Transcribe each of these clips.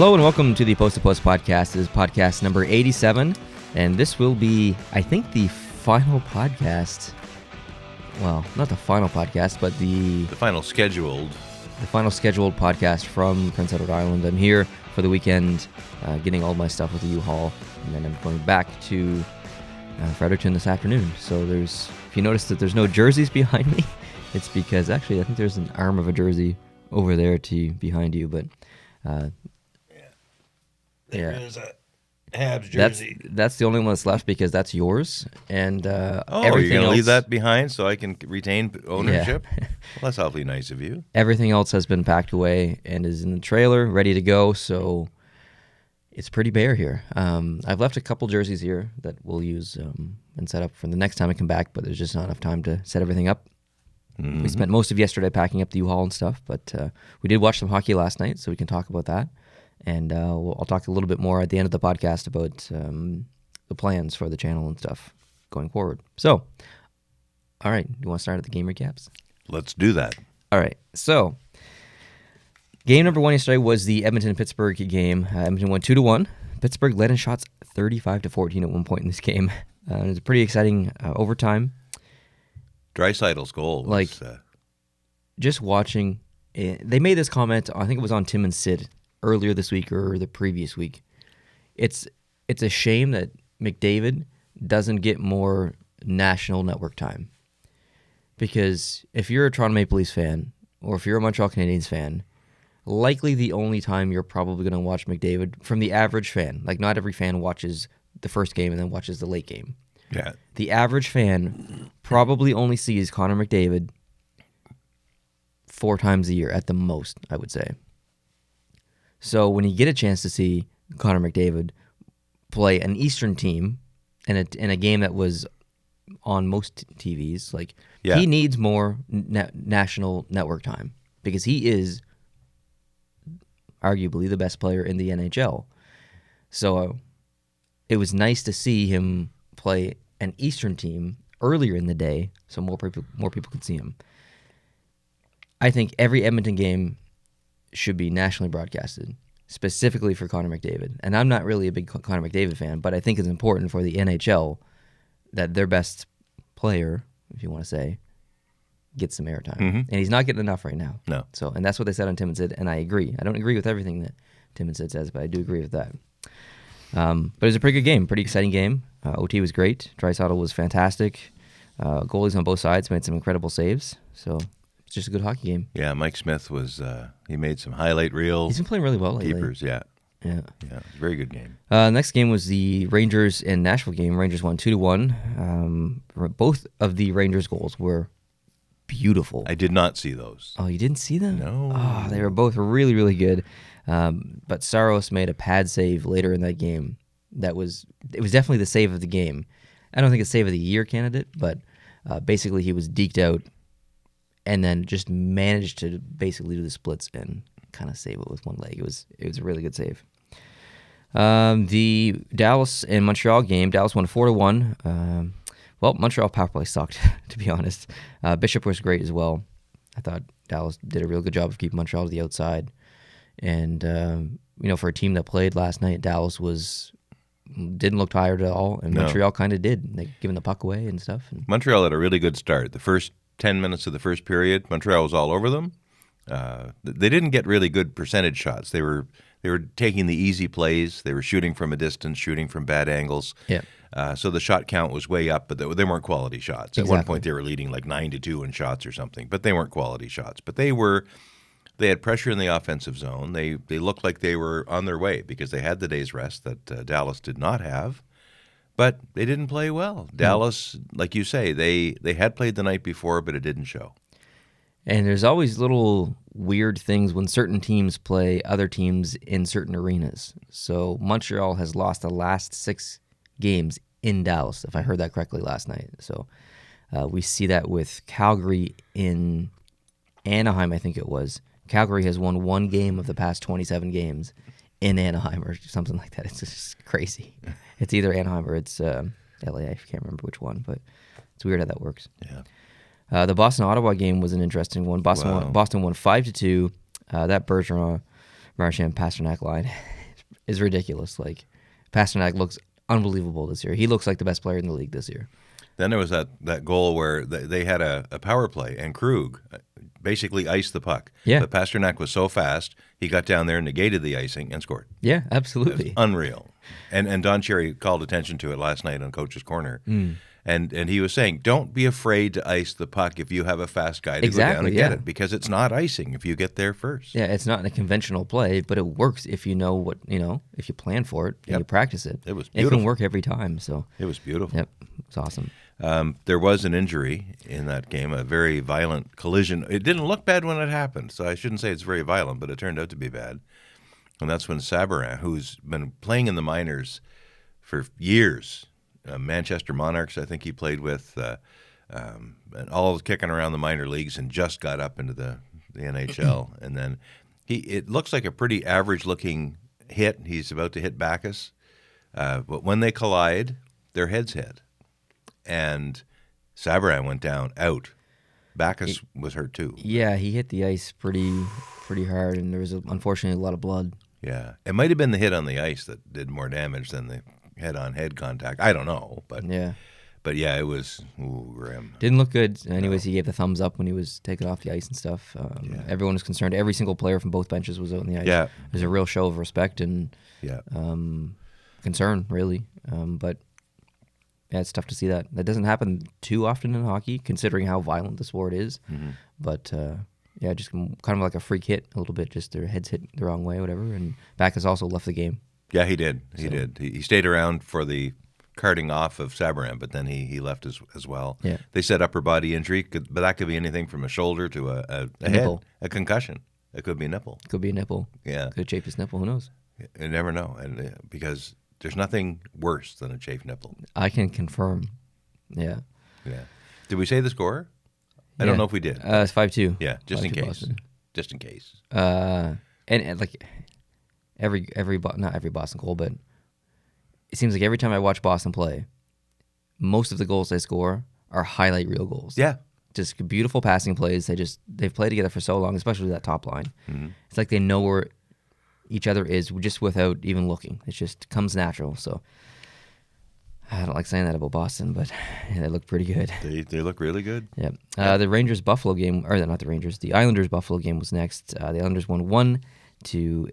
Hello and welcome to the Post to Post podcast. This is podcast number 87, and this will be, I think, the final podcast. Well, not the final podcast, but the final scheduled podcast from Prince Edward Island. I'm here for the weekend, getting all my stuff with the U-Haul, and then I'm going back to Fredericton this afternoon. So if you notice that there's no jerseys behind me, it's because actually I think there's an arm of a jersey over there behind you, but there is a Habs jersey. That's the only one that's left because that's yours, and you're everything going to else, leave that behind so I can retain ownership? Yeah. Well, that's awfully nice of you. Everything else has been packed away and is in the trailer, ready to go, so it's pretty bare here. I've left a couple jerseys here that we'll use and set up for the next time I come back, but there's just not enough time to set everything up. Mm-hmm. We spent most of yesterday packing up the U-Haul and stuff, but we did watch some hockey last night, so we can talk about that. And I'll talk a little bit more at the end of the podcast about the plans for the channel and stuff going forward. So, all right, you want to start at the game recaps? Let's do that. All right, so game number one yesterday was the Edmonton-Pittsburgh game. Edmonton won 2-1. Pittsburgh led in shots 35-14 at one point in this game. It was a pretty exciting overtime. Dreisaitl's goal was... just watching, they made this comment, I think it was on Tim and Sid, earlier this week or the previous week. It's a shame that McDavid doesn't get more national network time. Because if you're a Toronto Maple Leafs fan, or if you're a Montreal Canadiens fan, likely the only time you're probably going to watch McDavid from the average fan. Like, not every fan watches the first game and then watches the late game. Yeah. The average fan probably only sees Connor McDavid 4 times a year at the most, I would say. So when you get a chance to see Connor McDavid play an Eastern team in a game that was on most TVs, he needs more national network time because he is arguably the best player in the NHL. So it was nice to see him play an Eastern team earlier in the day so more people could see him. I think every Edmonton game should be nationally broadcasted, specifically for Connor McDavid. And I'm not really a big Connor McDavid fan, but I think it's important for the NHL that their best player, if you want to say, gets some airtime. Mm-hmm. And he's not getting enough right now. No. So, and that's what they said on Tim and Sid, and I agree. I don't agree with everything that Tim and Sid says, but I do agree with that. But it was a pretty good game, pretty exciting game. OT was great. Draisaitl was fantastic. Goalies on both sides made some incredible saves. So it's just a good hockey game. Yeah, Mike Smith was, he made some highlight reels. He's been playing really well lately. Keepers, yeah. Yeah, it was a very good game. Next game was the Rangers and Nashville game. Rangers won 2-1. Both of the Rangers goals were beautiful. I did not see those. Oh, you didn't see them? No. Oh, they were both really, really good. But Saros made a pad save later in that game. It was definitely the save of the game. I don't think it's save of the year candidate, but basically he was deked out and then just managed to basically do the splits and kind of save it with one leg. It was a really good save. The Dallas and Montreal game, Dallas won 4-1. Well, Montreal power play sucked, to be honest. Bishop was great as well. I thought Dallas did a real good job of keeping Montreal to the outside. And, for a team that played last night, Dallas didn't look tired at all, and Montreal kind of did. They giving the puck away and stuff. Montreal had a really good start. The first 10 minutes of the first period, Montreal was all over them. They didn't get really good percentage shots. They were taking the easy plays. They were shooting from a distance, shooting from bad angles. Yeah. So the shot count was way up, but they weren't quality shots. Exactly. At one point, they were leading like 9-2 in shots or something, but they weren't quality shots. But they had pressure in the offensive zone. They looked like they were on their way because they had the day's rest that Dallas did not have. But they didn't play well. Dallas, like you say, they had played the night before, but it didn't show. And there's always little weird things when certain teams play other teams in certain arenas. So Montreal has lost the last 6 games in Dallas, if I heard that correctly last night. So we see that with Calgary in Anaheim, I think it was. Calgary has won 1 game of the past 27 games in Anaheim or something like that. It's just crazy. It's either Anaheim or it's LA. I can't remember which one, but it's weird how that works. Yeah. The Boston-Ottawa game was an interesting one. Boston won 5-2. That Bergeron Marchand-Pasternak line is ridiculous. Like, Pasternak looks unbelievable this year. He looks like the best player in the league this year. Then there was that goal where they had a power play, and Krug basically iced the puck. Yeah. But Pasternak was so fast, he got down there, negated the icing, and scored. Yeah, absolutely. Unreal. And Don Cherry called attention to it last night on Coach's Corner. And he was saying, don't be afraid to ice the puck if you have a fast guy to go down and get it, because it's not icing if you get there first. Yeah, it's not a conventional play, but it works if you know what, if you plan for it and you practice it. It was beautiful. It can work every time. So it was beautiful. Yep, it's awesome. There was an injury in that game, a very violent collision. It didn't look bad when it happened, so I shouldn't say it's very violent, but it turned out to be bad. And that's when Subban, who's been playing in the minors for years, Manchester Monarchs, I think he played with, and all kicking around the minor leagues, and just got up into the NHL. And then it looks like a pretty average-looking hit. He's about to hit Bacchus. But when they collide, their heads hit. And Subban went down, out. Bacchus was hurt too. Yeah, he hit the ice pretty hard, and there was, unfortunately, a lot of blood. Yeah. It might have been the hit on the ice that did more damage than the head-on-head contact. I don't know, but yeah, it was grim. Didn't look good. Anyways, He gave the thumbs up when he was taken off the ice and stuff. Everyone was concerned. Every single player from both benches was out on the ice. Yeah. It was a real show of respect and concern, really. But yeah, it's tough to see that. That doesn't happen too often in hockey, considering how violent the sport is. Mm-hmm. But just kind of like a freak hit a little bit, just their heads hit the wrong way or whatever. And Bacchus also left the game. Yeah, he did. He did. He stayed around for the carting off of Subban, but then he left as well. Yeah. They said upper body injury, but that could be anything from a shoulder to a nipple. Head, a concussion. It could be a nipple. Could be a nipple. Yeah. Could chafe his nipple. Who knows? You never know, and because there's nothing worse than a chafed nipple. I can confirm. Yeah. Yeah. Did we say the score? I don't know if we did. It's 5-2. Yeah, just in case. Boston. Just in case. And like not every Boston goal, but it seems like every time I watch Boston play, most of the goals they score are highlight reel goals. Yeah. Just beautiful passing plays. They've played together for so long, especially that top line. Mm-hmm. It's like they know where each other is just without even looking. It just comes natural. So I don't like saying that about Boston, but they look pretty good. They look really good. Yeah. The Rangers-Buffalo game, or not the Rangers, the Islanders-Buffalo game was next. The Islanders won 1-0.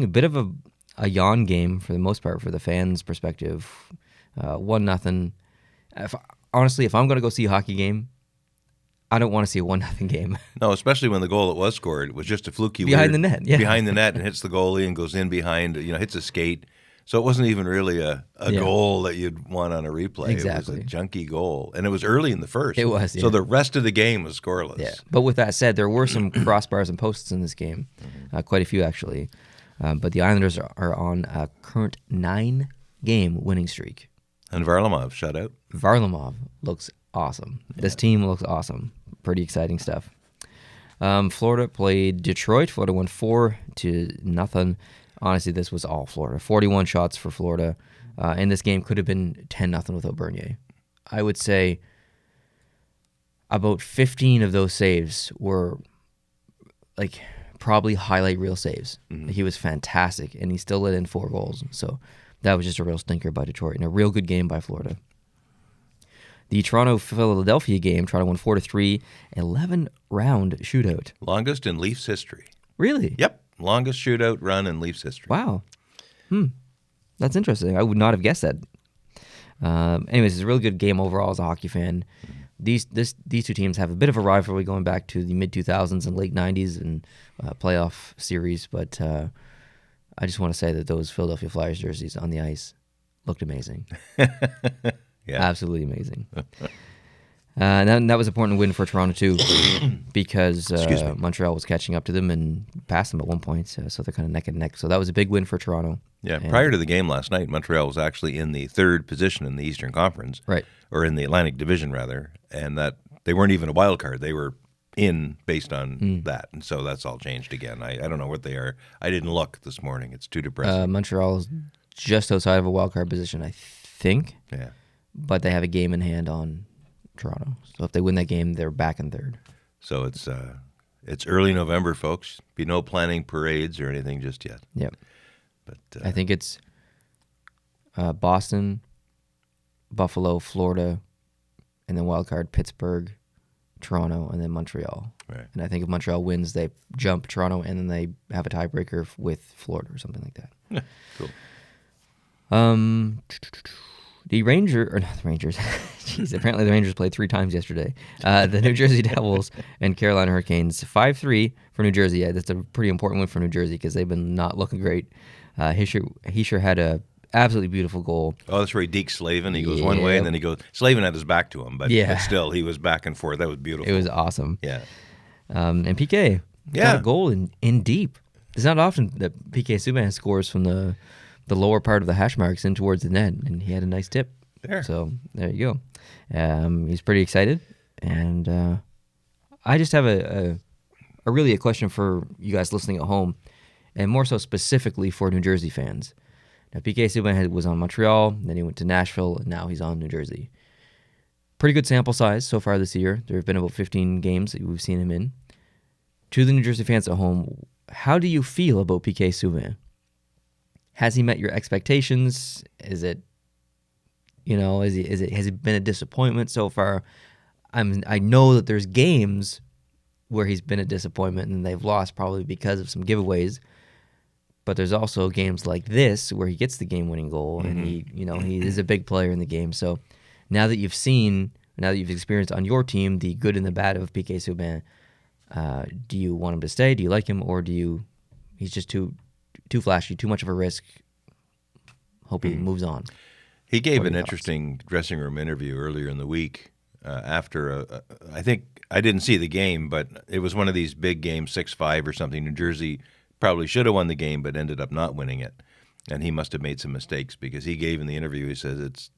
A bit of a yawn game for the most part for the fans' perspective. 1-0. Honestly, if I'm going to go see a hockey game, I don't want to see a 1-0 game. No, especially when the goal that was scored was just a fluky behind the net. Yeah. Behind the net and hits the goalie and goes in behind, hits a skate. So it wasn't even really a goal that you'd want on a replay. Exactly. It was a junky goal. And it was early in the first. It was, yeah. So the rest of the game was scoreless. Yeah. But with that said, there were some crossbars and posts in this game. Quite a few, actually. But the Islanders are on a current 9-game winning streak. And Varlamov shut out. Varlamov looks awesome. Yeah. This team looks awesome. Pretty exciting stuff. Florida played Detroit. Florida won 4-0. Honestly, this was all Florida. 41 shots for Florida. And this game could have been 10-0 without Bernier. I would say about 15 of those saves were like probably highlight reel saves. Mm-hmm. He was fantastic, and he still let in 4 goals. So that was just a real stinker by Detroit, and a real good game by Florida. The Toronto-Philadelphia game, Toronto won 4-3, 11-round shootout. Longest in Leafs history. Really? Yep. Longest shootout run in Leafs history. Wow. That's interesting. I would not have guessed that. Anyways, it's a really good game overall as a hockey fan. These two teams have a bit of a rivalry going back to the mid-2000s and late 90s and playoff series, but I just want to say that those Philadelphia Flyers jerseys on the ice looked amazing. Yeah. Absolutely amazing. And that was an important win for Toronto, too, because Montreal was catching up to them and passed them at one point, so they're kind of neck and neck. So that was a big win for Toronto. Yeah, prior to the game last night, Montreal was actually in the 3rd position in the Eastern Conference. Right. Or in the Atlantic Division, rather, and that they weren't even a wild card. They were in based on that, and so that's all changed again. I don't know what they are. I didn't look this morning. It's too depressing. Montreal's just outside of a wild card position, I think. Yeah. But they have a game in hand on Toronto. So if they win that game, they're back in 3rd. So it's It's early November, folks. Be no planning parades or anything just yet. Yep. But I think it's Boston, Buffalo, Florida, and then wild card Pittsburgh, Toronto, and then Montreal. Right. And I think if Montreal wins, they jump Toronto, and then they have a tiebreaker with Florida or something like that. Yeah, cool. The Rangers. Jeez, apparently the Rangers played 3 times yesterday. The New Jersey Devils and Carolina Hurricanes, 5-3 for New Jersey. Yeah, that's a pretty important win for New Jersey because they've been not looking great. Hischier had a absolutely beautiful goal. Oh, that's where he deked Slavin. He goes one way, and then he goes. Slavin had his back to him, but still, he was back and forth. That was beautiful. It was awesome. Yeah. And PK got a goal in deep. It's not often that PK Subban scores from the lower part of the hash marks in towards the net, and he had a nice tip. There. So there you go. He's pretty excited, and I just have a question for you guys listening at home, and more so specifically for New Jersey fans. Now, PK Subban was on Montreal, then he went to Nashville, and now he's on New Jersey. Pretty good sample size so far this year. There have been about 15 games that we've seen him in. To the New Jersey fans at home, how do you feel about PK Subban? Has he met your expectations? Has it been a disappointment so far? I know that there's games where he's been a disappointment and they've lost probably because of some giveaways. But there's also games like this where he gets the game-winning goal, and he is a big player in the game. So now that you've experienced on your team the good and the bad of PK Subban, do you want him to stay? Do you like him, or he's just too flashy, too much of a risk? Hope he moves on. He gave an interesting dressing room interview earlier in the week after I think I didn't see the game, but it was one of these big games, 6-5 or something. New Jersey probably should have won the game, but ended up not winning it. And he must have made some mistakes because he gave in the interview, he says,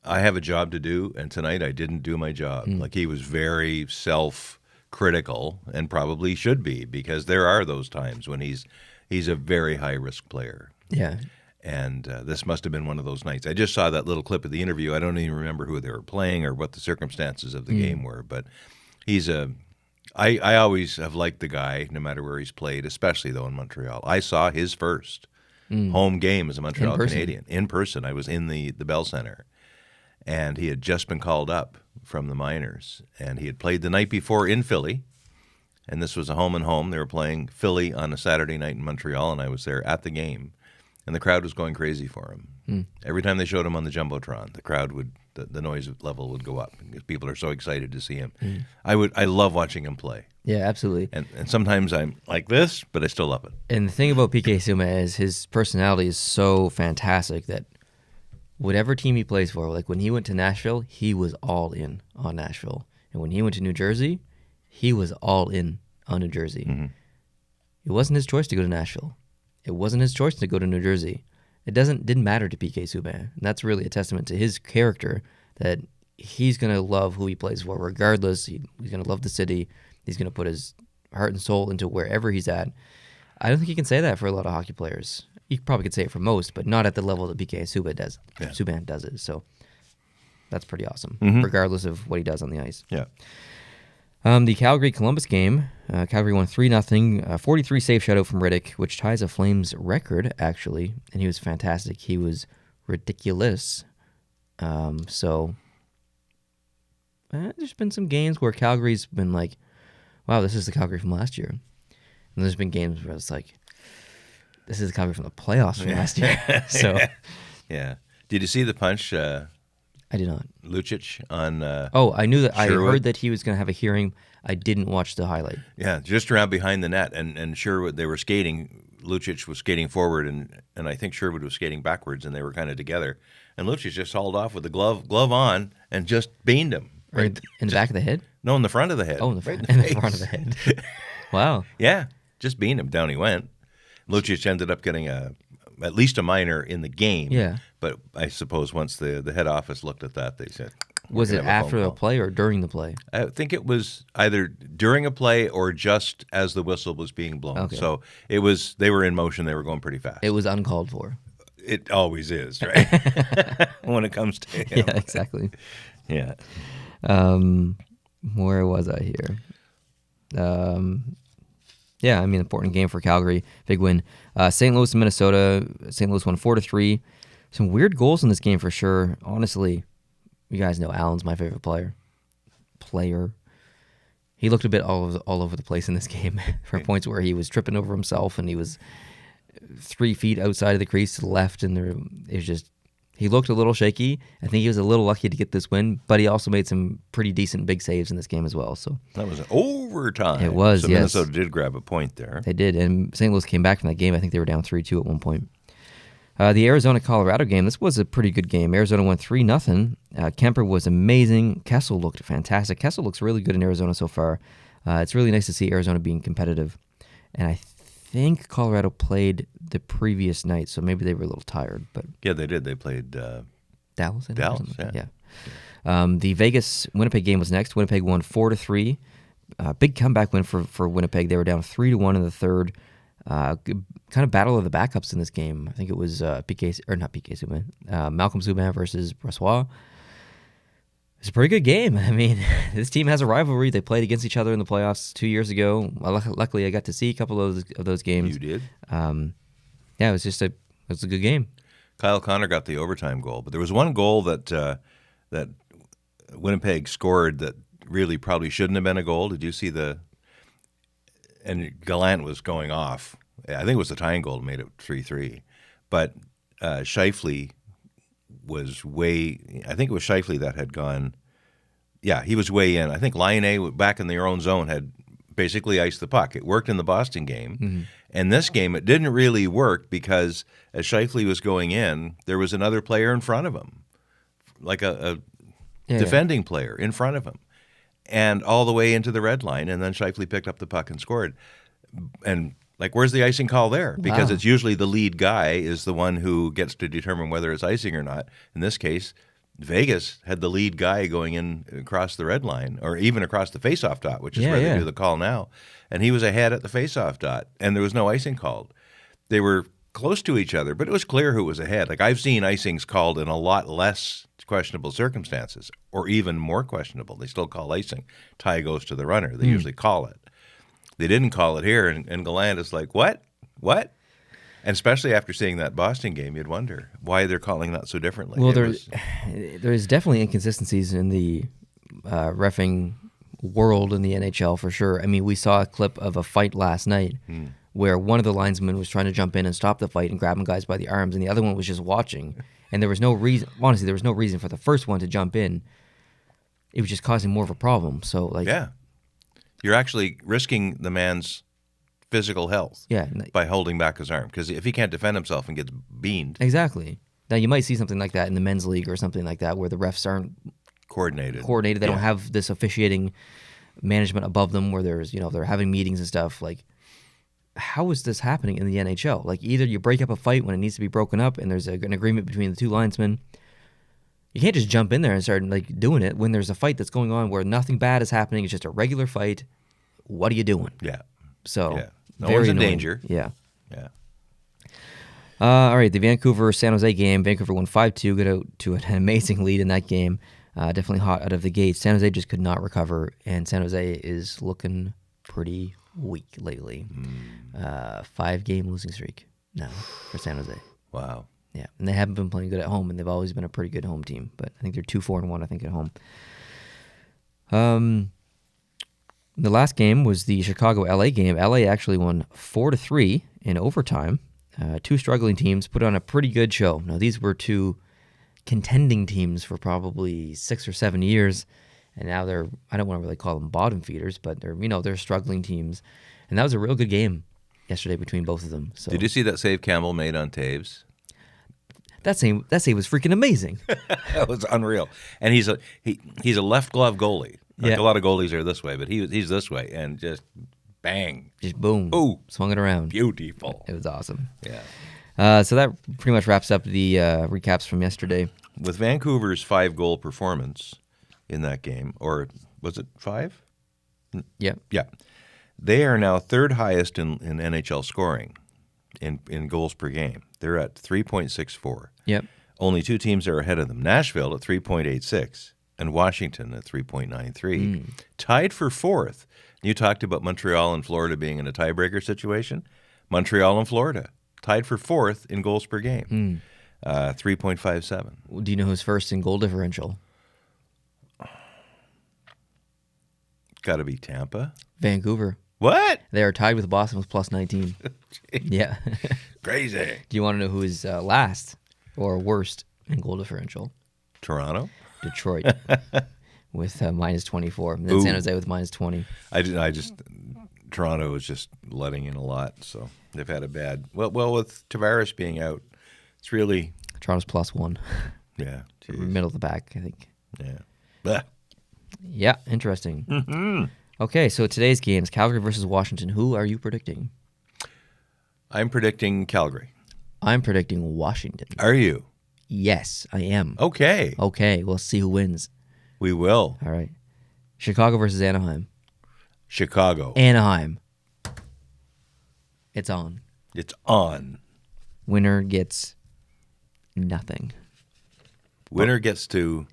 I have a job to do, and tonight I didn't do my job. Like, he was very self-critical, and probably should be, because there are those times when he's a very high-risk player. Yeah. And this must have been one of those nights. I just saw that little clip of the interview. I don't even remember who they were playing or what the circumstances of the game were, but I always have liked the guy, no matter where he's played, especially, though, in Montreal. I saw his first home game as a Montreal Canadian. In person. I was in the Bell Center. And he had just been called up from the minors. And he had played the night before in Philly. And this was a home and home. They were playing Philly on a Saturday night in Montreal, and I was there at the game. And the crowd was going crazy for him. Every time they showed him on the Jumbotron, the crowd the noise level would go up because people are so excited to see him. I love watching him play. Yeah, absolutely. And sometimes I'm like this, but I still love it. And the thing about PK Subban is his personality is so fantastic that whatever team he plays for, like when he went to Nashville, he was all in on Nashville. And when he went to New Jersey, he was all in on New Jersey. It wasn't his choice to go to Nashville. It wasn't his choice to go to New Jersey. It didn't matter to PK Subban. And that's really a testament to his character, that he's going to love who he plays for regardless. He's going to love the city. He's going to put his heart and soul into wherever he's at. I don't think you can say that for a lot of hockey players. You probably could say it for most, but not at the level that PK Subban does. Yeah. Subban does it. So that's pretty awesome, regardless of what he does on the ice. Yeah. The Calgary-Columbus game, Calgary won 3-0, 43 save shutout from Riddick, which ties a Flames record, actually, and he was fantastic. He was ridiculous. There's been some games where Calgary's been like, wow, this is the Calgary from last year. And there's been games where it's like, this is the Calgary from the playoffs from last year. So, yeah. Did you see the punch? I did not. Lucic on I knew that. Sherwood. I heard that he was going to have a hearing. I didn't watch the highlight. Yeah, just around behind the net, and Sherwood, they were skating. Lucic was skating forward, and I think Sherwood was skating backwards, and they were kind of together. And Lucic just hauled off with the glove on and just beamed him. Right in the back of the head? No, in the front of the head. Oh, in the front of the head. Wow. Yeah, just beamed him. Down he went. Lucic ended up getting at least a minor in the game. Yeah. But I suppose once the head office looked at that, they said, was it after the play or during the play? I think it was either during a play or just as the whistle was being blown. Okay. So they were in motion. They were going pretty fast. It was uncalled for. It always is, right? When it comes to him. Yeah, exactly. Yeah. Where was I here? Yeah, I mean, important game for Calgary. Big win. St. Louis and Minnesota. St. Louis won 4-3. Some weird goals in this game for sure. Honestly, you guys know Allen's my favorite player. He looked a bit all over the place in this game for points where he was tripping over himself and he was 3 feet outside of the crease to the left, and it was just, he looked a little shaky. I think he was a little lucky to get this win, but he also made some pretty decent big saves in this game as well. So that was an overtime. It was, so yes. Minnesota did grab a point there. They did, and St. Louis came back from that game. I think they were down 3-2 at one point. The Arizona-Colorado game, this was a pretty good game. Arizona won 3-0. Kemper was amazing. Kessel looked fantastic. Kessel looks really good in Arizona so far. It's really nice to see Arizona being competitive. And I think Colorado played the previous night, so maybe they were a little tired. But yeah, they did. They played Dallas. Yeah. The Vegas-Winnipeg game was next. Winnipeg won 4-3. Big comeback win for Winnipeg. They were down 3-1 in the third. Kind of battle of the backups in this game. I think it was Subban, Malcolm Subban versus Brossoit. It's a pretty good game. I mean, this team has a rivalry. They played against each other in the playoffs 2 years ago. Luckily, I got to see a couple of those games. You did? Yeah, it was a good game. Kyle Connor got the overtime goal, but there was one goal that Winnipeg scored that really probably shouldn't have been a goal. Did you see and Gallant was going off. I think it was the tying goal that made it 3-3. But Scheifele was I think it was Scheifele that had gone, yeah, he was way in. I think Laine, back in their own zone, had basically iced the puck. It worked in the Boston game. Mm-hmm. And this game, it didn't really work because as Scheifele was going in, there was another player in front of him, like a defending player in front of him, and all the way into the red line. And then Scheifele picked up the puck and scored. And like, where's the icing call there? Because it's usually the lead guy is the one who gets to determine whether it's icing or not. In this case, Vegas had the lead guy going in across the red line, or even across the faceoff dot, which is where they do the call now. And he was ahead at the faceoff dot, and there was no icing called. They were close to each other, but it was clear who was ahead. Like, I've seen icings called in a lot less questionable circumstances, or even more questionable. They still call icing. Tie goes to the runner. They usually call it. They didn't call it here, and Gallant is like, what? And especially after seeing that Boston game, you'd wonder why they're calling that so differently. Well, there's definitely inconsistencies in the reffing world in the NHL for sure. I mean, we saw a clip of a fight last night where one of the linesmen was trying to jump in and stop the fight and grabbing guys by the arms, and the other one was just watching. And there was no reason, honestly, there was no reason for the first one to jump in. It was just causing more of a problem. So, like, yeah, you're actually risking the man's physical health by holding back his arm, because if he can't defend himself and gets beamed. Exactly. Now, you might see something like that in the men's league or something like that where the refs aren't coordinated. They don't have this officiating management above them where there's, they're having meetings and stuff. Like, how is this happening in the NHL? Like, either you break up a fight when it needs to be broken up and there's an agreement between the two linesmen. You can't just jump in there and start doing it when there's a fight that's going on where nothing bad is happening. It's just a regular fight. What are you doing? Yeah. So, no one's in danger. Yeah. Yeah. All right, the Vancouver-San Jose game. Vancouver won 5-2, got out to an amazing lead in that game. Definitely hot out of the gate. San Jose just could not recover, and San Jose is looking pretty weak lately. 5-game losing streak now for San Jose. Wow. Yeah, and they haven't been playing good at home, and they've always been a pretty good home team. But I think they're 2-4-1, I think, at home. The last game was the Chicago-LA game. LA actually won 4-3 in overtime. Two struggling teams put on a pretty good show. Now, these were two contending teams for probably 6 or 7 years, and now they're, I don't want to really call them bottom feeders, but they're struggling teams. And that was a real good game yesterday between both of them. So, did you see that save Campbell made on Taves? That save was freaking amazing. That was unreal. And he's a left glove goalie. Like a lot of goalies are this way, but he's this way, and just bang, just boom, ooh, swung it around. Beautiful. It was awesome. Yeah. So that pretty much wraps up the recaps from yesterday. With Vancouver's 5-goal performance in that game, or was it 5? Yeah. Yeah. They are now third highest in NHL scoring in goals per game. They're at 3.64. Yep. Only two teams are ahead of them. Nashville at 3.86. and Washington at 3.93. Tied for fourth. You talked about Montreal and Florida being in a tiebreaker situation. Montreal and Florida tied for fourth in goals per game. 3.57. Do you know who's first in goal differential? Got to be Tampa. Vancouver. What? They are tied with Boston with plus 19. Yeah. Crazy. Do you want to know who is last or worst in goal differential? Toronto. Detroit with minus 24. And then San Jose with minus 20. Toronto is just letting in a lot, so they've had a bad. Well, with Tavares being out, it's really Toronto's plus 1. Yeah, geez. Middle of the back, I think. Yeah. Blah. Yeah, interesting. Okay, so today's games, Calgary versus Washington. Who are you predicting? I'm predicting Calgary. I'm predicting Washington. Are you? Yes, I am. Okay. Okay, we'll see who wins. We will. All right. Chicago versus Anaheim. Chicago. Anaheim. It's on. It's on. Winner gets nothing. Winner gets to...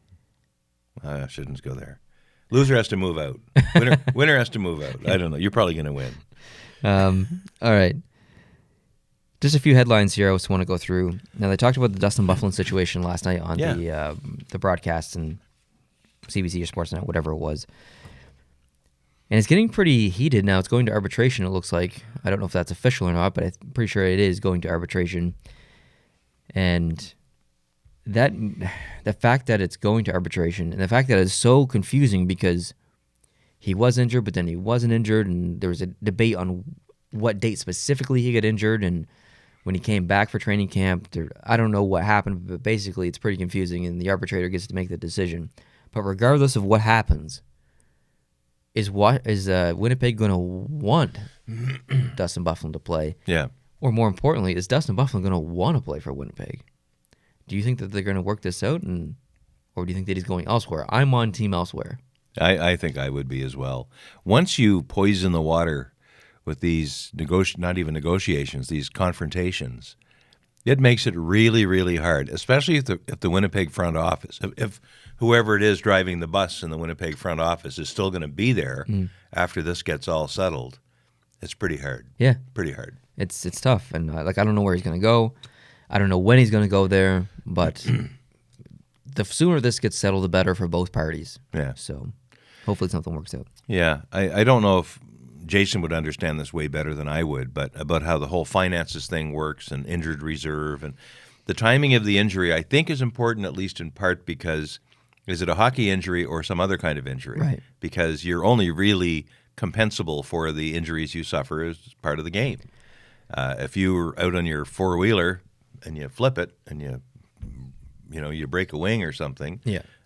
I shouldn't go there. Loser has to move out. Winner has to move out. I don't know. You're probably going to win. All right. Just a few headlines here I just want to go through. Now, they talked about the Dustin Byfuglien situation last night on the broadcast and CBC or Sportsnet, whatever it was. And it's getting pretty heated now. It's going to arbitration, it looks like. I don't know if that's official or not, but I'm pretty sure it is going to arbitration. And the fact that it's going to arbitration and the fact that it's so confusing because he was injured, but then he wasn't injured, and there was a debate on what date specifically he got injured, and when he came back for training camp, I don't know what happened, but basically it's pretty confusing, and the arbitrator gets to make the decision. But regardless of what happens, is Winnipeg going to want Dustin Byfuglien to play? Yeah. Or more importantly, is Dustin Byfuglien going to want to play for Winnipeg? Do you think that they're going to work this out, or do you think that he's going elsewhere? I'm on team elsewhere. I think I would be as well. Once you poison the water with these not even negotiations, these confrontations, it makes it really, really hard, especially if the Winnipeg front office, if whoever it is driving the bus in the Winnipeg front office is still going to be there after this gets all settled. It's pretty hard. Yeah. Pretty hard. It's tough, and I don't know where he's going to go. I don't know when he's going to go there, but the sooner this gets settled, the better for both parties. Yeah. So hopefully something works out. Yeah. I don't know if Jason would understand this way better than I would, but about how the whole finances thing works and injured reserve and the timing of the injury, I think is important, at least in part because is it a hockey injury or some other kind of injury? Right. Because you're only really compensable for the injuries you suffer as part of the game. If you were out on your four-wheeler and you flip it and you break a wing or something,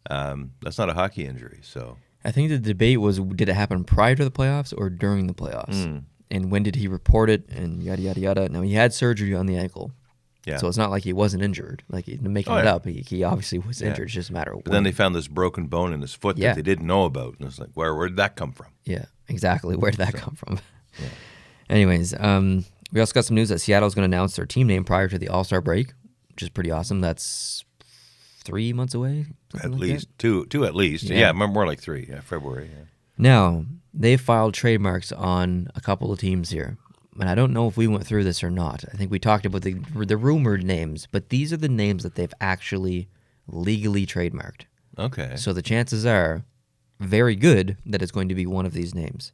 that's not a hockey injury. So I think the debate was, did it happen prior to the playoffs or during the playoffs? And when did he report it and yada, yada, yada. Now, he had surgery on the ankle. Yeah. So it's not like he wasn't injured. Like, making it up, he obviously was injured. It's just a matter of when. But then they found this broken bone in his foot that they didn't know about. And it's like, where did that come from? Yeah, exactly. Where did that come from? Yeah. Anyways, we also got some news that Seattle's going to announce their team name prior to the All-Star break, which is pretty awesome. That's 3 months away? At least. Two at least. Yeah, more like 3. Yeah, February. Yeah. Now, they filed trademarks on a couple of teams here. And I don't know if we went through this or not. I think we talked about the rumored names, but these are the names that they've actually legally trademarked. Okay. So the chances are very good that it's going to be one of these names.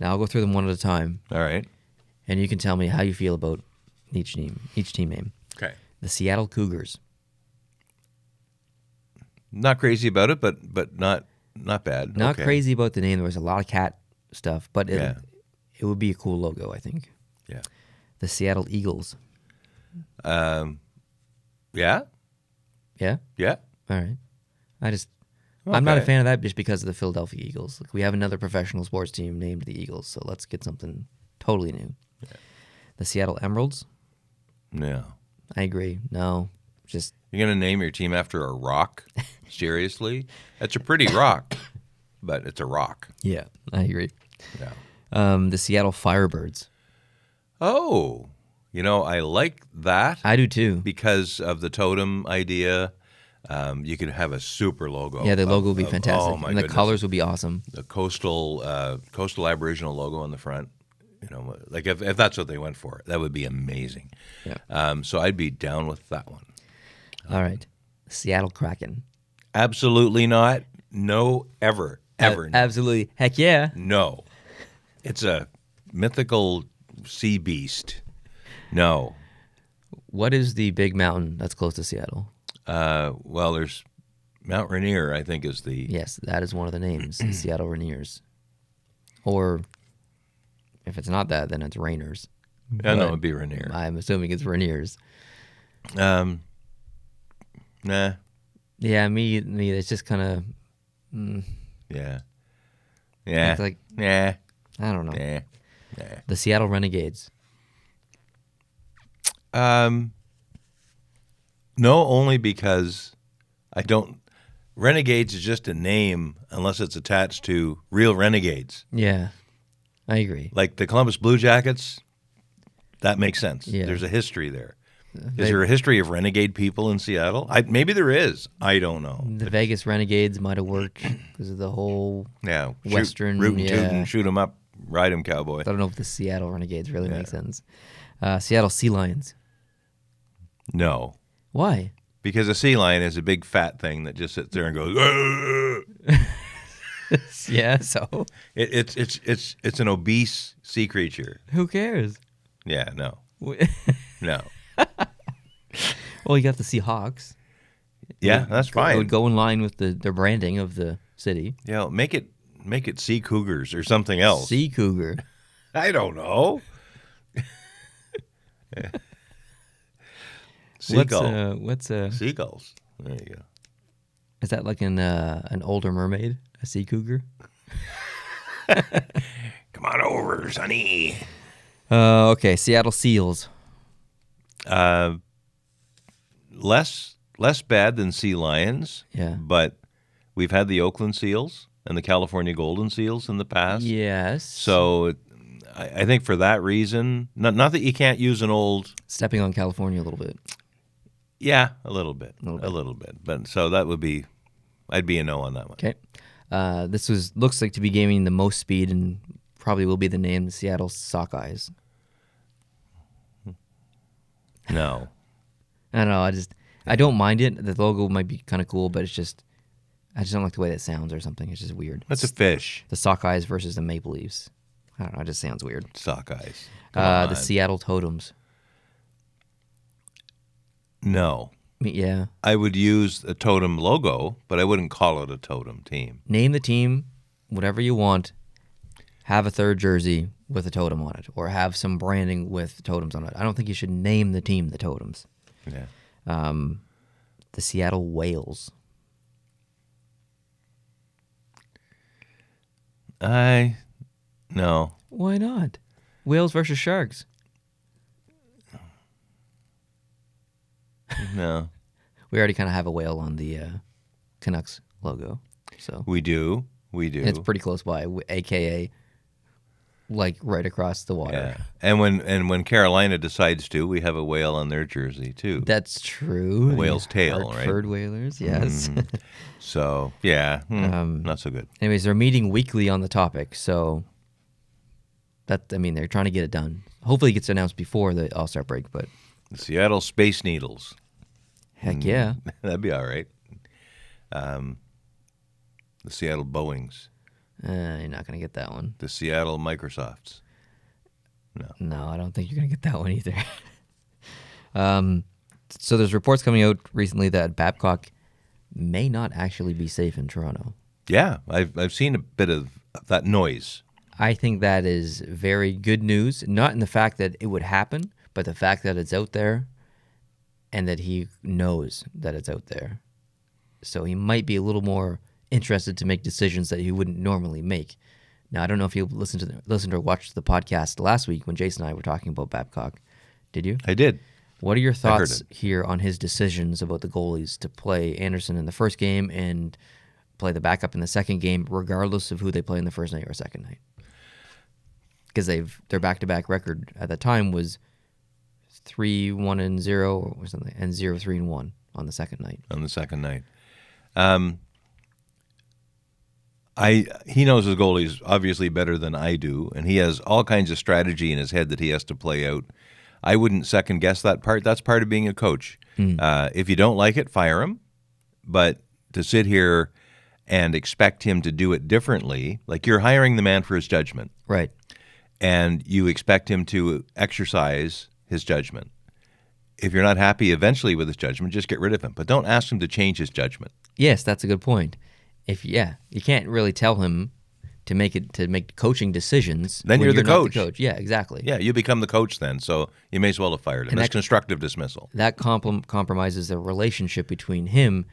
Now, I'll go through them one at a time. All right. And you can tell me how you feel about each team name. Okay. The Seattle Cougars. Not crazy about it, but not bad. Not crazy about the name. There was a lot of cat stuff, but it would be a cool logo, I think. Yeah. The Seattle Eagles. Yeah? Yeah? Yeah. All right. I'm not a fan of that just because of the Philadelphia Eagles. Like, we have another professional sports team named the Eagles, so let's get something totally new. Yeah. The Seattle Emeralds. No. I agree. No. Just You're going to name your team after a rock? Seriously? That's a pretty rock, but it's a rock. Yeah, I agree. Yeah. The Seattle Firebirds. Oh, I like that. I do too. Because of the totem idea. You could have a super logo. Yeah, the logo would be fantastic. Oh my and the goodness. colors would be awesome. The coastal Aboriginal logo on the front. Like if that's what they went for, that would be amazing. Yeah. So I'd be down with that one. All right. Seattle Kraken. Absolutely not. No, ever not. Absolutely. Heck yeah. No. It's a mythical sea beast. No. What is the big mountain that's close to Seattle? Well, there's Mount Rainier, I think, is the... Yes, that is one of the names, Seattle Rainiers. Or if it's not that, then it's Rainers. Yeah, no, it would be Rainier. I'm assuming it's Rainiers. Nah. Yeah, me. It's just kind of... Yeah. It's like, Nah. I don't know. Nah. The Seattle Renegades. No, only because I don't... Renegades is just a name unless it's attached to real renegades. Yeah, I agree. Like the Columbus Blue Jackets, that makes sense. Yeah. There's a history there. Is there a history of renegade people in Seattle? Maybe there is. I don't know. The Vegas Renegades might have worked because of the whole Yeah. Western... Root and toot and shoot 'em up. Ride 'em, cowboy. I don't know if the Seattle Renegades really make sense. Seattle Sea Lions. No. Why? Because a sea lion is a big fat thing that just sits there and goes... "Argh!" Yeah, so? It's an obese sea creature. Who cares? Yeah, no. No. Well, you got the Seahawks. Yeah, that's It fine. would go in line with their branding of the city. Yeah, make it sea cougars or something else. Sea Cougar. I don't know. Seagull. What's Seagulls. There you go. is that like an older mermaid? A sea cougar? Come on over, sonny. Okay, Seattle Seals. Less bad than sea lions. Yeah. But we've had the Oakland seals and the California golden seals in the past. Yes. So I think for that reason, not that you can't use an old... Stepping on California a little bit. Yeah, a little bit. But so that would be... I'd be a no on that one. Okay. This looks like to be gaining the most speed and probably will be the name Seattle Sockeyes. No. I don't know. I don't mind it. The logo might be kind of cool, but I just don't like the way that sounds or something. It's just weird. That's a fish. The Sockeyes versus the Maple Leafs. I don't know. It just sounds weird. Sockeyes. The Seattle Totems. No. Yeah. I would use a totem logo, but I wouldn't call it a totem team. Name the team, whatever you want. Have a third jersey with a totem on it, or have some branding with totems on it. I don't think you should name the team the Totems. Yeah. The Seattle Whales. No. Why not? Whales versus Sharks. No. We already kind of have a whale on the Canucks logo, so We do. and it's pretty close by, aka like right across the water. Yeah. And when Carolina decides to, we have a whale on their jersey too. That's true. Whale's The tail, right? Hartford Whalers, yes. So yeah, not so good. Anyways, they're meeting weekly on the topic, so they're trying to get it done. Hopefully, it gets announced before the All-Star break, but The Seattle Space Needles. heck yeah. That'd be all right. The Seattle Boeings. You're not going to get that one. The Seattle Microsofts. No, I don't think you're going to get that one either. So there's reports coming out recently that Babcock may not actually be safe in Toronto. Yeah, I've seen a bit of that noise. I think that is very good news, not in the fact that it would happen, but the fact that it's out there and that he knows that it's out there. So he might be a little more interested to make decisions that he wouldn't normally make. Now, I don't know if you listened or watched the podcast last week when Jason and I were talking about Babcock. Did you? I did. What are your thoughts here on his decisions about the goalies to play Anderson in the first game and play the backup in the second game, regardless of who they play in the first night or second night? Because their back-to-back record at the time was 3-1-0 or something, and 0-3-1 on the second night. He knows his goalies obviously better than I do, and he has all kinds of strategy in his head that he has to play out. I wouldn't second guess that part. That's part of being a coach. If you don't like it, fire him. But to sit here and expect him to do it differently, like you're hiring the man for his judgment. Right. And you expect him to exercise his judgment. If you're not happy eventually with his judgment, just get rid of him. But don't ask him to change his judgment. Yes, that's a good point. You can't really tell him to make coaching decisions. Then when you're the not coach. The coach. Yeah, exactly. Yeah, you become the coach then, so you may as well have fired him. And that's constructive dismissal. That compromises the relationship between him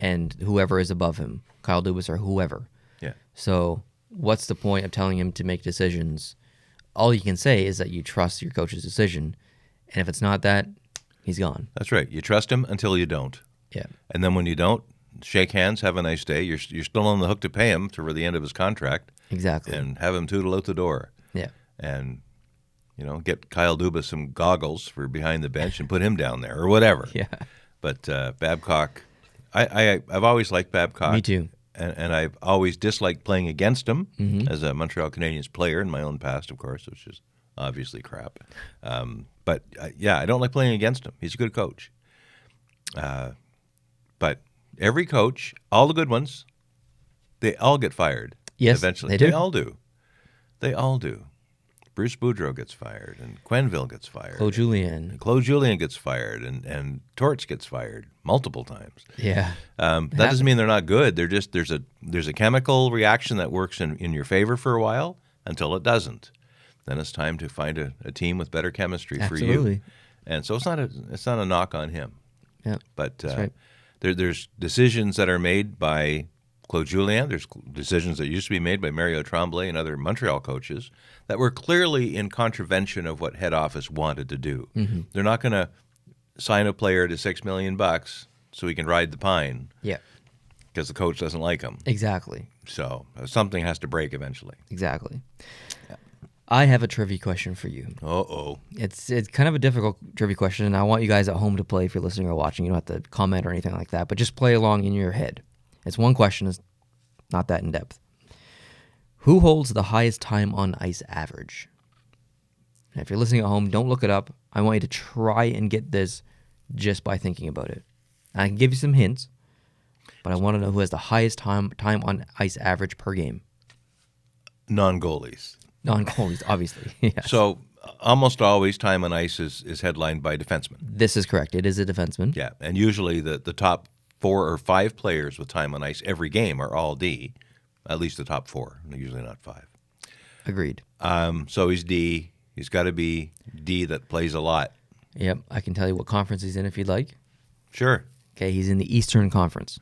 and whoever is above him, Kyle Dubas or whoever. Yeah. So what's the point of telling him to make decisions? All you can say is that you trust your coach's decision, and if it's not that, he's gone. That's right. You trust him until you don't. Yeah. And then when you don't, shake hands, have a nice day. You're still on the hook to pay him to the end of his contract. Exactly. And have him tootle out the door. Yeah. And, get Kyle Dubas some goggles for behind the bench and put him down there or whatever. Yeah. But Babcock, I've always liked Babcock. Me too. And I've always disliked playing against him as a Montreal Canadiens player in my own past, of course, which is obviously crap. But I don't like playing against him. He's a good coach. But every coach, all the good ones, they all get fired. Yes, eventually. they do. They all do. Bruce Boudreau gets fired, and Quenneville gets fired. Claude Julien. And Claude Julien gets fired, and Torts gets fired multiple times. Yeah. That doesn't mean they're not good. They're just there's a chemical reaction that works in your favor for a while until it doesn't. Then it's time to find a team with better chemistry for you. Absolutely. And so it's not a knock on him. Yeah. But that's right. there's decisions that are made by Claude Julien. There's decisions that used to be made by Mario Tremblay and other Montreal coaches that were clearly in contravention of what head office wanted to do. Mm-hmm. They're not going to sign a player to $6 million so he can ride the pine. Yeah. Because the coach doesn't like him. Exactly. So something has to break eventually. Exactly. Yeah. I have a trivia question for you. Uh-oh. It's kind of a difficult trivia question, and I want you guys at home to play if you're listening or watching. You don't have to comment or anything like that, but just play along in your head. It's one question. It's not that in-depth. Who holds the highest time on ice average? And if you're listening at home, don't look it up. I want you to try and get this just by thinking about it. I can give you some hints, but I want to know who has the highest time on ice average per game. Non-goalies. Non-goalies, obviously. Yes. So almost always time on ice is headlined by defensemen. This is correct. It is a defenseman. Yeah, and usually the top 4 or 5 players with time on ice every game are all D, at least the top 4, usually not 5. Agreed. So he's D. He's got to be D that plays a lot. Yep. I can tell you what conference he's in if you'd like. Sure. Okay, he's in the Eastern Conference.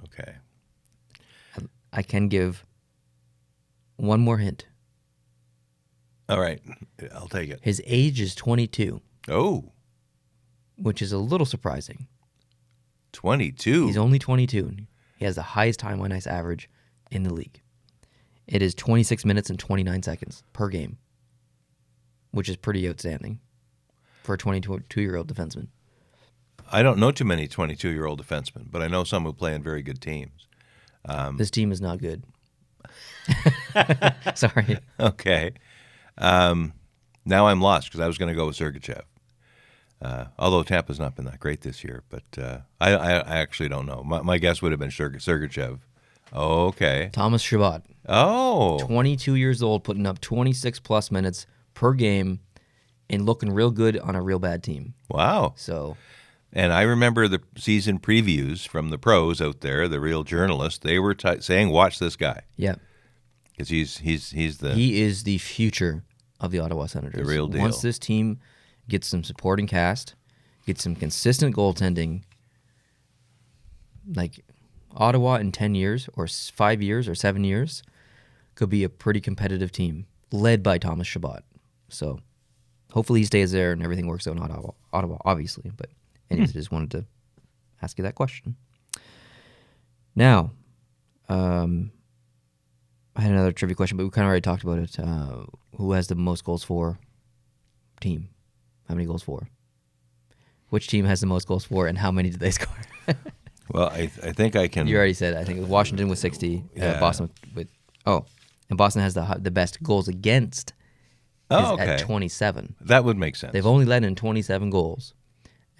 Okay. I can give one more hint. All right. I'll take it. His age is 22. Oh. Which is a little surprising. 22? He's only 22. He has the highest time on ice average in the league. It is 26 minutes and 29 seconds per game, which is pretty outstanding for a 22-year-old defenseman. I don't know too many 22-year-old defensemen, but I know some who play in very good teams. This team is not good. Sorry. Okay. Now I'm lost because I was going to go with Sergachev. Although Tampa's not been that great this year, but I actually don't know. My guess would have been Sergachev. Okay. Thomas Chabot. Oh. 22 years old, putting up 26-plus minutes per game and looking real good on a real bad team. Wow. So, and I remember the season previews from the pros out there, the real journalists. They were saying, "Watch this guy." Yeah. Because he is the future of the Ottawa Senators. The real deal. Once this team gets some supporting cast, gets some consistent goaltending, like Ottawa in 10 years or 5 years or 7 years could be a pretty competitive team led by Thomas Chabot. So hopefully he stays there and everything works out in Ottawa, obviously. But anyways, I just wanted to ask you that question. Now, I had another trivia question, but we kind of already talked about it. Who has the most goals for team? How many goals for? Which team has the most goals for, and how many did they score? Well, I think I can. You already said it. I think it was Washington with 60. Yeah. Boston with and Boston has the best goals against. At 27. That would make sense. They've only let in 27 goals,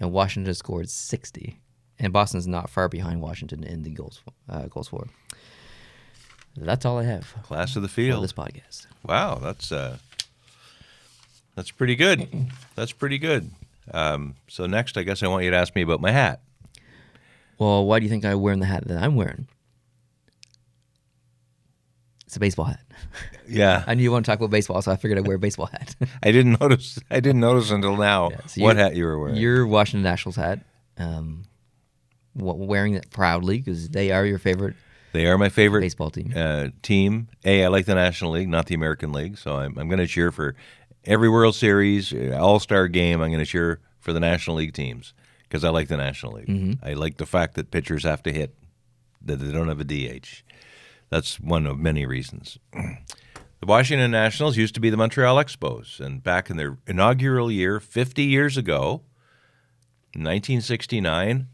and Washington scored 60. And Boston's not far behind Washington in the goals for. That's all I have. Class of the For field. this podcast. Wow, that's pretty good. That's pretty good. So next, I guess I want you to ask me about my hat. Well, why do you think I'm wearing the hat that I'm wearing? It's a baseball hat. Yeah, I knew you want to talk about baseball, so I figured I'd wear a baseball hat. I didn't notice until now So what hat you were wearing. Your Washington Nationals hat. Wearing it proudly because they are your favorite. They are my favorite baseball team. I like the National League, not the American League. So I'm going to cheer for every World Series, All-Star game. I'm going to cheer for the National League teams because I like the National League. Mm-hmm. I like the fact that pitchers have to hit, that they don't have a DH. That's one of many reasons. The Washington Nationals used to be the Montreal Expos, and back in their inaugural year, 50 years ago, in 1969,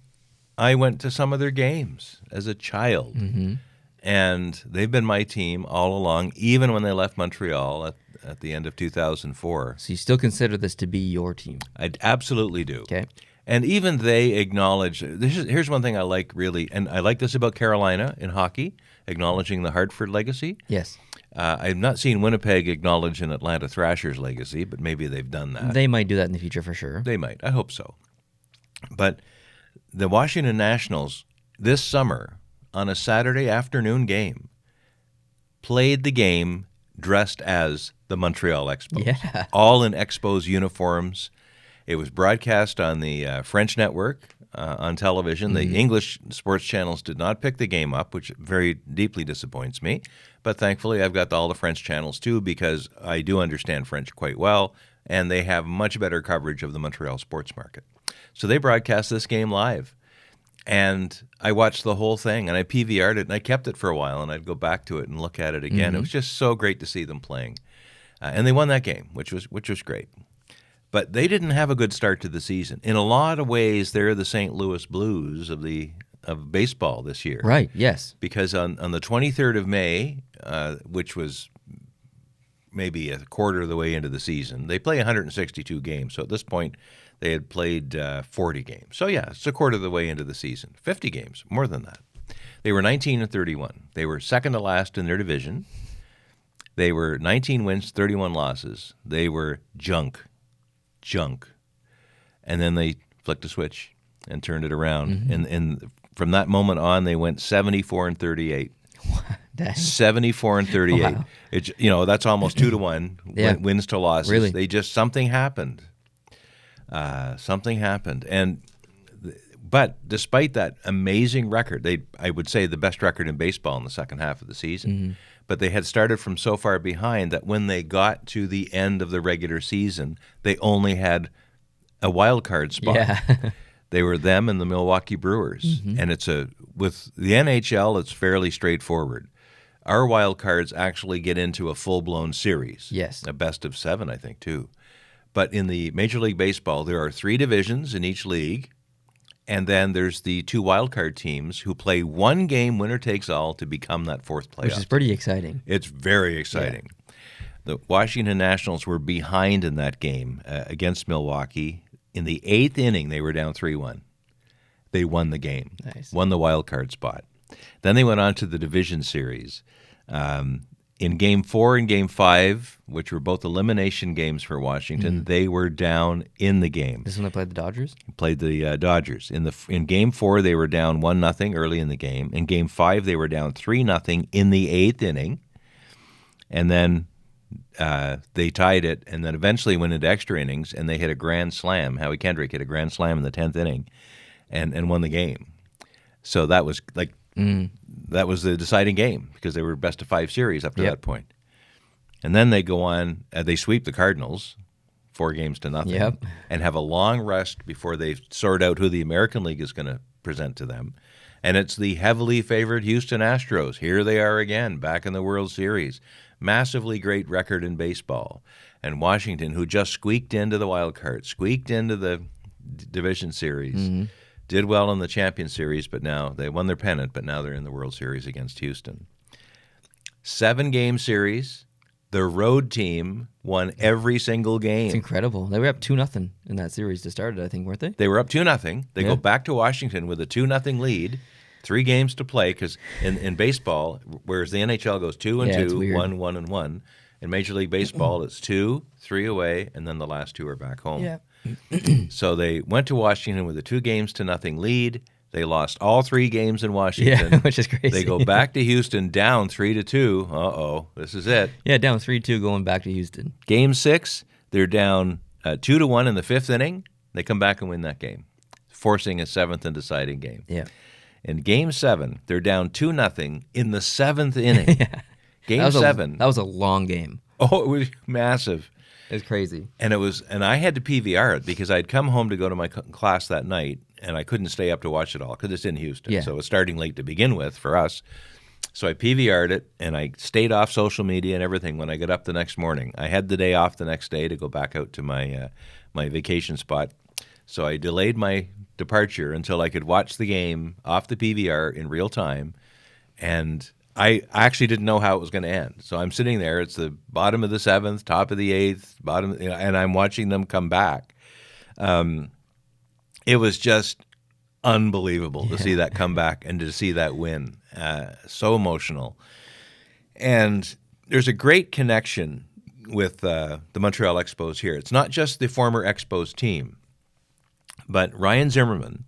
I went to some of their games as a child. Mm-hmm. And they've been my team all along, even when they left Montreal at the end of 2004. So you still consider this to be your team? I absolutely do. Okay. And even they acknowledge, here's one thing I like really, and I like this about Carolina in hockey, acknowledging the Hartford legacy. Yes. I've not seen Winnipeg acknowledge an Atlanta Thrashers legacy, but maybe they've done that. They might do that in the future for sure. They might. I hope so. But the Washington Nationals this summer, on a Saturday afternoon game, played the game dressed as the Montreal Expos. Yeah. All in Expos uniforms. It was broadcast on the French network on television. Mm-hmm. The English sports channels did not pick the game up, which very deeply disappoints me. But thankfully, I've got all the French channels too because I do understand French quite well, and they have much better coverage of the Montreal sports market. So they broadcast this game live. And I watched the whole thing, and I PVR'd it, and I kept it for a while, and I'd go back to it and look at it again. Mm-hmm. It was just so great to see them playing. And they won that game, which was great. But they didn't have a good start to the season. In a lot of ways, they're the St. Louis Blues of baseball this year. Right, yes. Because on the 23rd of May, which was maybe a quarter of the way into the season, they play 162 games. So at this point, they had played 40 games. So yeah, it's a quarter of the way into the season. 50 games, more than that. They were 19-31. They were second to last in their division. They were 19 wins, 31 losses. They were junk. And then they flicked a switch and turned it around. Mm-hmm. And from that moment on, they went 74-38. Dang. 74-38. Wow. It's that's almost 2-1 Yeah. wins to losses. Really? They just something happened. But despite that amazing record, I would say the best record in baseball in the second half of the season. Mm-hmm. But they had started from so far behind that when they got to the end of the regular season, they only had a wild card spot. Yeah. They were them and the Milwaukee Brewers. Mm-hmm. And with the NHL, it's fairly straightforward. Our wild cards actually get into a full-blown series. Yes. A best of 7, I think, too. But in the Major League Baseball, there are 3 divisions in each league, and then there's the 2 wildcard teams who play one game, winner takes all, to become that 4th playoff. Which is pretty exciting. It's very exciting. The Washington Nationals were behind in that game against Milwaukee. In the 8th inning, they were down 3-1. They won the game, Nice. won the wild card spot. Then they went on to the division series. In Game 4 and Game 5, which were both elimination games for Washington, they were down in the game. This is when they played the Dodgers? Played the Dodgers. In Game 4, they were down 1-0 early in the game. In Game 5, they were down 3-0 in the 8th inning. And then they tied it, and then eventually went into extra innings, and they hit a grand slam. Howie Kendrick hit a grand slam in the 10th inning and won the game. So that was that was the deciding game because they were best of 5 series up to that point. And then they go on, they sweep the Cardinals 4-0 Yep. and have a long rest before they sort out who the American League is going to present to them. And it's the heavily favored Houston Astros. Here they are again, back in the World Series. Massively great record in baseball. And Washington, who just squeaked into the wild card, squeaked into the Division Series. Did well in the Champion Series, but now they won their pennant, but now they're in the World Series against Houston. 7-game series. The road team won every single game. It's incredible. They were up 2-0 in that series to start it, I think, weren't they? They were up 2-0. They go back to Washington with a 2-0 lead. 3 games to play, because in baseball, whereas the NHL goes 2-2, 1-1-1. In Major League Baseball, it's 2, 3 away, and then the last 2 are back home. Yeah. So they went to Washington with a 2-0 lead. They lost all 3 games in Washington, which is crazy. They go back to Houston down 3-2. Uh-oh, this is it. Yeah, down 3-2 going back to Houston. Game 6, they're down 2-1 in the 5th inning. They come back and win that game, forcing a 7th and deciding game. Yeah. In Game 7, they're down 2-0 in the 7th inning. Game 7. That was a long game. Oh, it was massive. It's crazy. And I had to PVR it because I'd come home to go to my class that night, and I couldn't stay up to watch it all because it's in Houston. Yeah. So it was starting late to begin with for us. So I PVR'd it, and I stayed off social media and everything when I got up the next morning. I had the day off the next day to go back out to my my vacation spot. So I delayed my departure until I could watch the game off the PVR in real time, and I actually didn't know how it was going to end. So I'm sitting there. It's the bottom of the 7th, top of the 8th, and I'm watching them come back. It was just unbelievable to see that comeback and to see that win. So emotional. And there's a great connection with the Montreal Expos here. It's not just the former Expos team, but Ryan Zimmerman,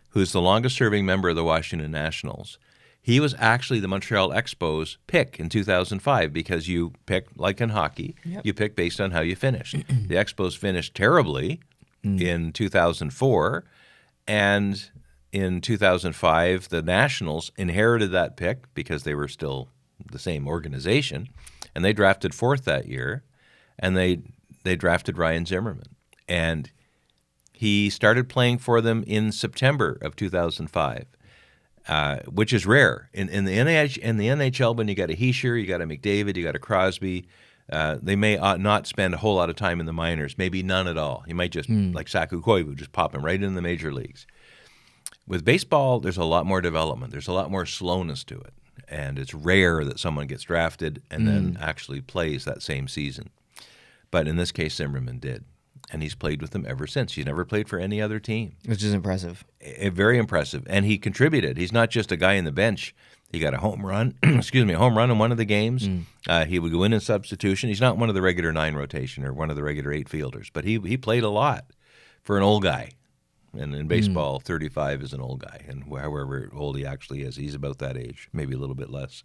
who's the longest-serving member of the Washington Nationals, he was actually the Montreal Expos pick in 2005 because you pick, like in hockey, you pick based on how you finished. The Expos finished terribly in 2004, and in 2005, the Nationals inherited that pick because they were still the same organization, and they drafted 4th that year, and they drafted Ryan Zimmerman. And he started playing for them in September of 2005, which is rare. In the NHL, when you got a Heischer, you got a McDavid, you got a Crosby, they may not spend a whole lot of time in the minors, maybe none at all. You might just, like Saku Koivu, just pop him right in the major leagues. With baseball, there's a lot more development. There's a lot more slowness to it. And it's rare that someone gets drafted and then actually plays that same season. But in this case, Zimmerman did. And he's played with them ever since. He's never played for any other team. Which is impressive. Very impressive. And he contributed. He's not just a guy in the bench. He got a home run, a home run in one of the games. He would go in substitution. He's not one of the regular 9 rotation or one of the regular 8 fielders, but he played a lot for an old guy. And in baseball, 35 is an old guy. And however old he actually is, he's about that age, maybe a little bit less.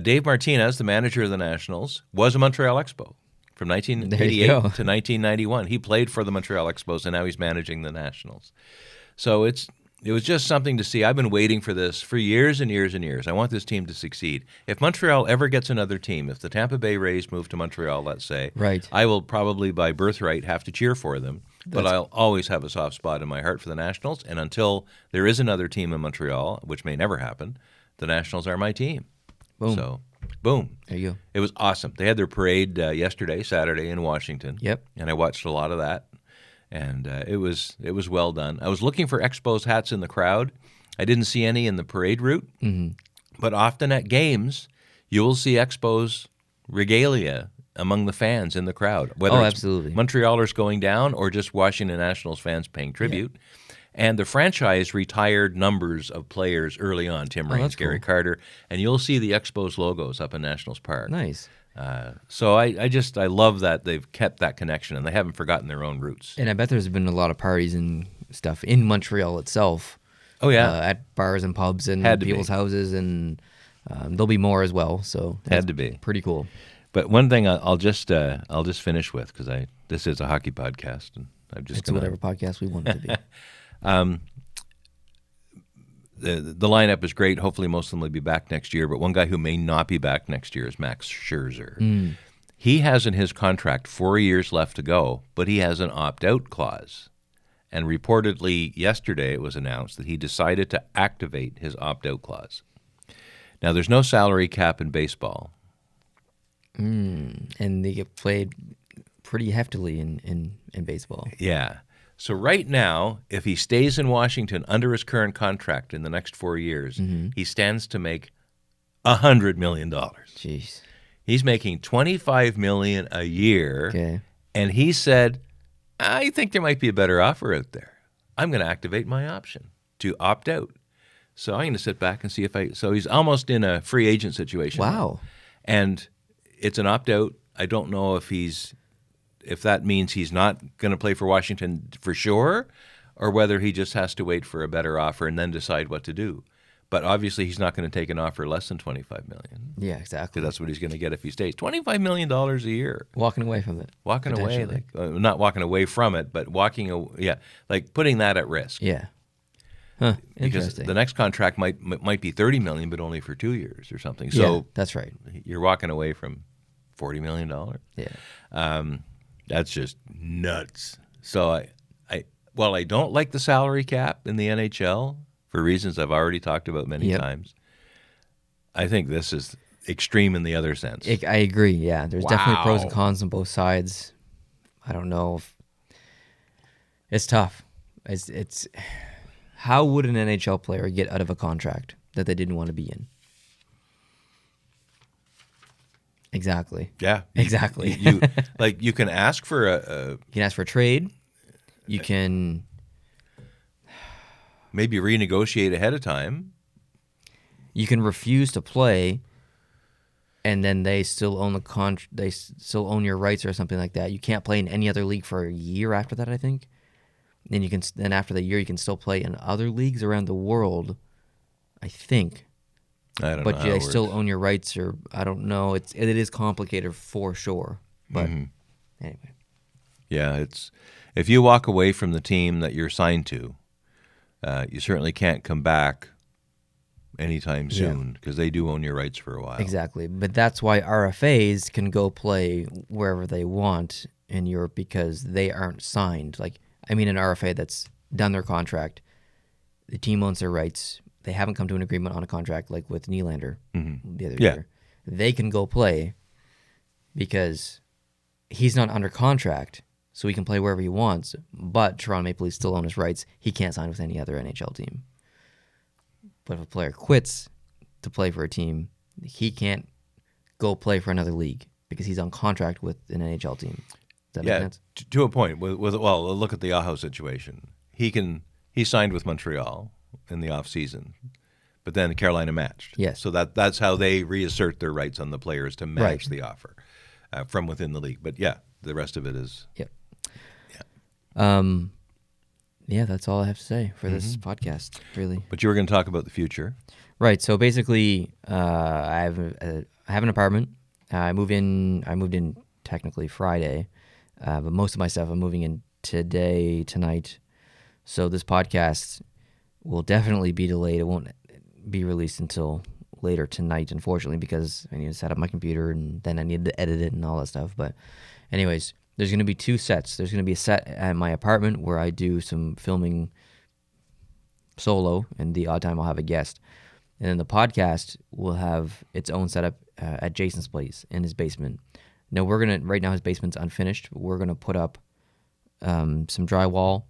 Dave Martinez, the manager of the Nationals, was a Montreal Expo. From 1988 to 1991. He played for the Montreal Expos, and now he's managing the Nationals. So it was just something to see. I've been waiting for this for years and years and years. I want this team to succeed. If Montreal ever gets another team, if the Tampa Bay Rays move to Montreal, let's say, I will probably by birthright have to cheer for them. But I'll always have a soft spot in my heart for the Nationals. And until there is another team in Montreal, which may never happen, the Nationals are my team. Boom. So, boom. There you go. It was awesome. They had their parade Saturday in Washington. Yep. And I watched a lot of that, and it was well done. I was looking for Expos hats in the crowd. I didn't see any in the parade route, but often at games, you will see Expos regalia among the fans in the crowd, whether it's absolutely. Montrealers going down or just Washington Nationals fans paying tribute. Yeah. And the franchise retired numbers of players early on, Tim Raines, Gary Carter, and you'll see the Expos logos up in Nationals Park. Nice. So I love that they've kept that connection and they haven't forgotten their own roots. And I bet there's been a lot of parties and stuff in Montreal itself. Oh, yeah. At bars and pubs and people's houses, and there'll be more as well. So had to be pretty cool. But one thing I'll just finish with, because this is a hockey podcast, and I'm just it's whatever podcast we want it to be. The lineup is great. Hopefully most of them will be back next year, but one guy who may not be back next year is Max Scherzer. He has in his contract 4 years left to go, but he has an opt-out clause. And reportedly yesterday it was announced that he decided to activate his opt-out clause. Now there's no salary cap in baseball. And they get played pretty heftily in baseball. Yeah. So right now, if he stays in Washington under his current contract in the next 4 years, he stands to make $100 million. Jeez. He's making $25 million a year, Okay. and he said, "I think there might be a better offer out there. I'm going to activate my option to opt out." So I'm going to sit back and see if I. So he's almost in a free agent situation. now. Wow. And it's an opt out. I don't know if that means he's not going to play for Washington for sure, or whether he just has to wait for a better offer and then decide what to do. But obviously, he's not going to take an offer less than $25 million. Yeah, exactly. Because that's what he's going to get if he stays. $25 million a year. Walking away from it. Walking away, potentially. not walking away from it, but like putting that at risk. Yeah. Huh. Because Interesting. the next contract might be $30 million, but only for 2 years or something. Yeah, So that's right. you're walking away from $40 million. Yeah. That's just nuts. So I don't like the salary cap in the NHL for reasons I've already talked about many times. I think this is extreme in the other sense. I agree. Yeah, there's definitely pros and Wow. cons on both sides. I don't know. It's tough. It's how would an NHL player get out of a contract that they didn't want to be in? Exactly. Yeah, Exactly. You can ask for You can ask for a trade. You can maybe renegotiate ahead of time. you can refuse to play, and then they still own they still own your rights or something like that. You can't play in any other league for a year after that, I think. Then after the year, you can still play in other leagues around the world, I think. I don't know. But how they it still works. own your rights, or I don't know. It is complicated for sure. But Mm-hmm. anyway, Yeah, it's if you walk away from the team that you're signed to, you certainly can't come back anytime soon because they do own your rights for a while. exactly. But that's why RFAs can go play wherever they want in Europe because they aren't signed. Like, I mean, an RFA that's done their contract, the team owns their rights. They haven't come to an agreement on a contract like with Nylander the other Yeah. year. They can go play because he's not under contract, so he can play wherever he wants. But Toronto Maple Leafs still own his rights. He can't sign with any other NHL team. But if a player quits to play for a team, he can't go play for another league because he's on contract with an NHL team. Does that make sense? To a point. Well, look at the Aho situation. He signed with Montreal in the off season, but then Carolina matched. Yes. So that's how they reassert their rights on the players to match Right. the offer from within the league. But yeah, the rest of it is. Yep. Yeah. Yeah, that's all I have to say for this podcast, really. But you were going to talk about the future. Right. So basically, I have an apartment. I moved in technically Friday, but most of my stuff I'm moving in tonight. So this podcast will definitely be delayed. It won't be released until later tonight, unfortunately, because I need to set up my computer and then I need to edit it and all that stuff. But anyways, there's going to be 2 sets. There's going to be a set at my apartment where I do some filming solo, and the odd time I'll have a guest. And then the podcast will have its own setup at Jason's place in his basement. Now right now his basement's unfinished. But we're gonna put up some drywall,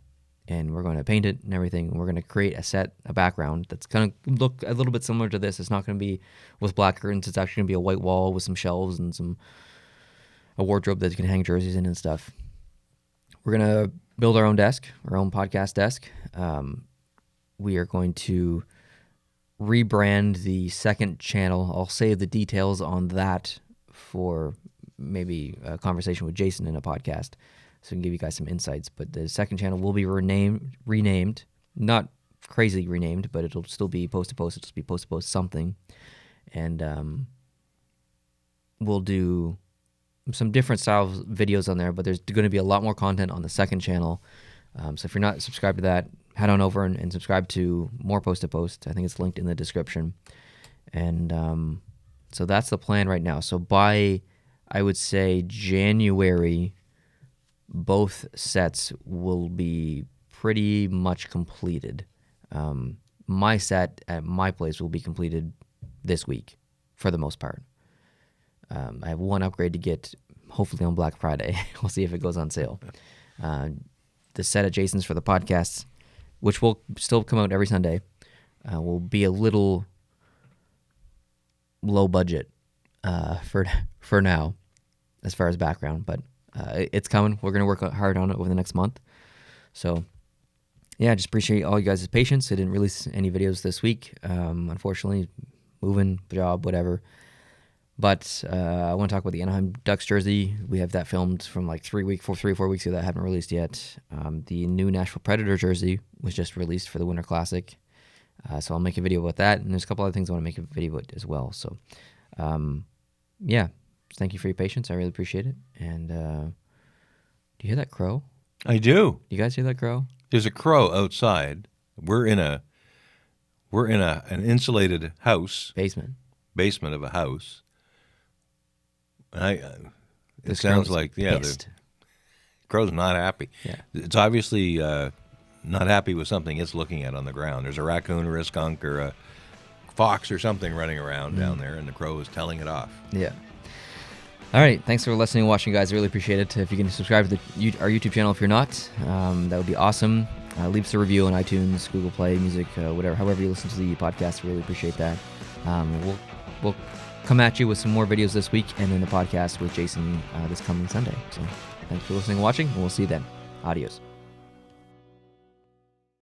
and we're going to paint it and everything. And we're gonna create a background that's gonna look a little bit similar to this. It's not gonna be with black curtains. It's actually gonna be a white wall with some shelves and a wardrobe that you can hang jerseys in and stuff. We're gonna build our own desk, our own podcast desk. We are going to rebrand the second channel. I'll save the details on that for maybe a conversation with Jason in a podcast, so I can give you guys some insights. But the second channel will be renamed, not crazy renamed, but it'll still be post to post. It'll just be post to post something, and we'll do some different style videos on there. But there's going to be a lot more content on the second channel. So if you're not subscribed to that, head on over and subscribe to more Post to Post. I think it's linked in the description. And so that's the plan right now. So by, I would say, January, both sets will be pretty much completed. My set at my place will be completed this week for the most part. I have one upgrade to get, hopefully on Black Friday. We'll see if it goes on sale. the set at Jason's for the podcasts, which will still come out every Sunday, will be a little low budget for now, as far as background, but it's coming. We're going to work hard on it over the next month. So, yeah, just appreciate all you guys' patience. I didn't release any videos this week, unfortunately, moving, job, whatever. But I want to talk about the Anaheim Ducks jersey. We have that filmed from like 3 or 4 weeks ago that I haven't released yet. The new Nashville Predator jersey was just released for the Winter Classic. So I'll make a video about that. And there's a couple other things I want to make a video about as well. So, yeah, thank you for your patience. I really appreciate it. And do you hear that crow? I do. You guys hear that crow? There's a crow outside. We're in an insulated house. Basement of a house. It sounds like, the crow's not happy. Yeah. It's obviously not happy with something it's looking at on the ground. There's a raccoon or a skunk or a fox or something running around down there, and the crow is telling it off. Yeah. All right. Thanks for listening and watching, guys. I really appreciate it. If you can subscribe to our YouTube channel if you're not, that would be awesome. Leave us a review on iTunes, Google Play, Music, whatever. However you listen to the podcast, really appreciate that. We'll come at you with some more videos this week, and then the podcast with Jason this coming Sunday. So thanks for listening and watching, and we'll see you then. Adios.